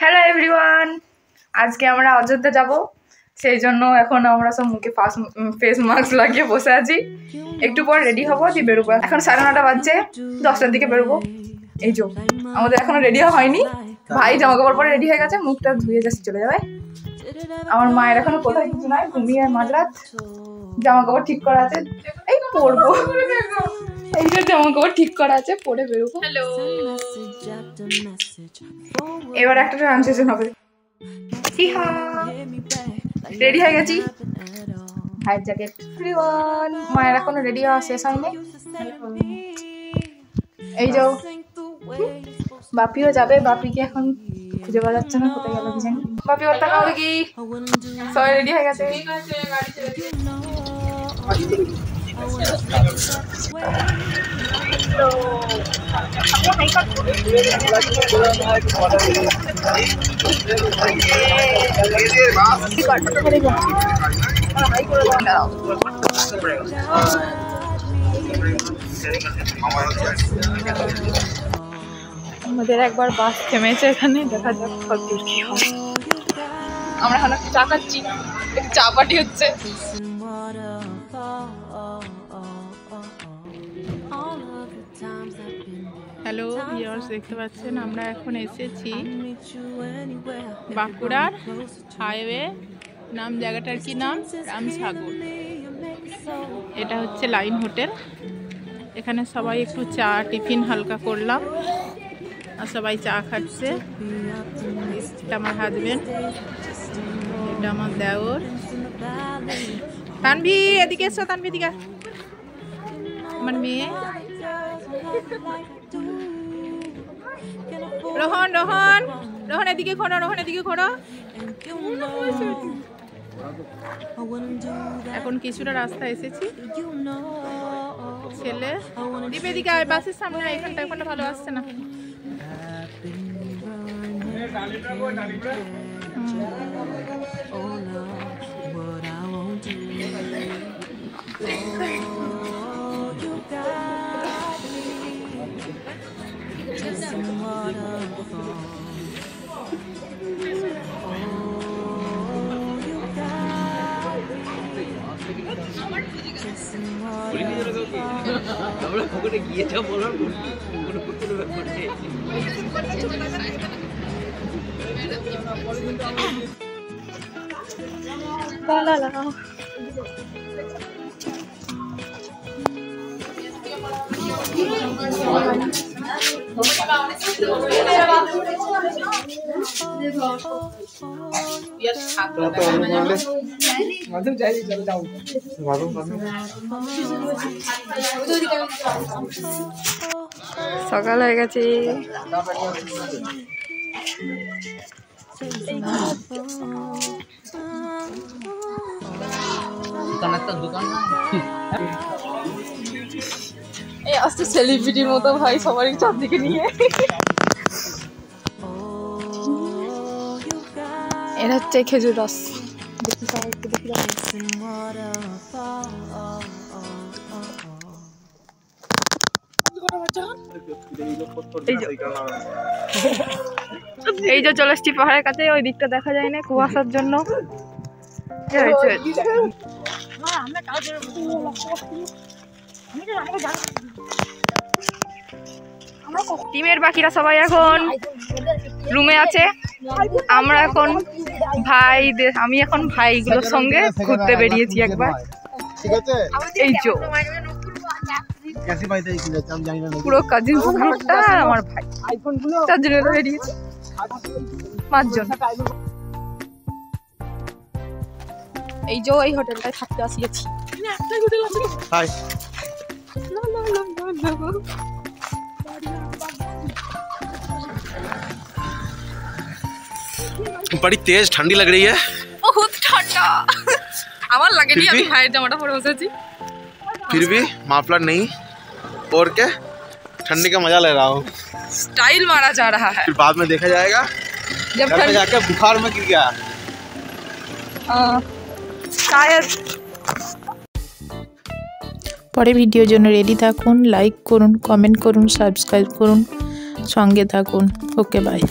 Hello everyone, আজকে আমরা অযোধ্যা যাব। সেই জন্য এখন আমরা সব মুখে ফেস মাস্ক লাগিয়ে বসে আছি। একটু পর রেডি হবো, দিয়ে বেরোবো। এখন 9:30 বাজছে, 10টার দিকে বেরোবো। এই যে আমাদের এখনো রেডি হয়নি। ভাই জামা কাপড় পরে রেডি হয়ে গেছে, মুখটা ধুয়ে যাচ্ছে চলে যাবে। আমার মায়ের এখনো কোথায় কিছু নাই, ঘুমিয়ে মাঝরাত। জামা কাপড় ঠিক করা আছে, এই পরবো। এই যে জামা কাপড় ঠিক করা আছে, পরে বেরোবো। হ্যালো, এবার একটা ট্রান্সলেশন হবে। রেডি হয়ে গেছি, ভাইয়ের জ্যাকেট। মায়ের এখনো রেডি হওয়া শেষ হয়নি। এই যাও, বাপিও যাবে। বাপিকে এখন খুঁজে পাওয়া যাচ্ছে না, কোথায় গেল কি জানি। বাপি ওর টাকা দেখি, সবাই রেডি হয়ে গেছে। আমাদের একবার বাস থেমেছে এখানে, দেখা যাক কতদূর কি হয়। আমরা এখন চা খাচ্ছি, চা পার্টি হচ্ছে। হ্যালো ভিউয়ার্স, দেখতে পাচ্ছেন আমরা এখন এসেছি বাঁকুড়ার হাইওয়ে। নাম জায়গাটার কি নাম? রামসাগর। এটা হচ্ছে লাইন হোটেল। এখানে সবাই একটু চা টিফিন হালকা করলাম, আর সবাই চা খাচ্ছে। এটা আমার হাজবেন্ড, এটা আমার দেওর। তানভি এদিকে এসো, তানভি এদিকে। আমার মেয়ে রোহন, রোহন রোহন এদিকে ঘোরো, রোহন এদিকে ঘোরো। এখন কিছুটা রাস্তা এসেছি। ছেলে দীপ এদিকে আয়, বাসের সামনে এখানটা, ওখানটা ভালো আসছে না। সকাল হয়ে গেছে। এই আস্তে সেলিব্রিটির মতো ভাই, সবারই চারদিকে নিয়ে। এটা হচ্ছে খেজুর রস। দেখি সবাই একটু দেখি। এই যে চলে এসছি পাহাড়ের কাছে, ওই দিকটা দেখা যায় না কুয়াশার জন্য। টিমের বাকিরা সবাই এখন রুমে আছে। আমরা এখন আমি এখন ভাইগুলোর সঙ্গে ঘুরতে বেরিয়েছি একবার। এই যে পুরো কাজিন গ্রুপটা আমার ভাই, 4 জন বেরিয়েছি, 5 জন। এই যে এই হোটেলটায় থাকতে আসিয়েছি। बड़ी तेज ठंडी लग रही है। बहुत ठंडा। আমার লাগেনি, আমি ভাইয়ের জামাটা পরে বসেছি। फिर भी माफलर नहीं, और क्या ठंडी का मजा ले रहा हूँ। स्टाइल मारा जा रहा है, फिर बाद में देखा जाएगा जब घर में जाके बुखार में गिर गया। शायद। পরে ভিডিওর জন্য রেডি থাকুন, লাইক করুন, কমেন্ট করুন, সাবস্ক্রাইব করুন, সঙ্গে থাকুন। Okay bye.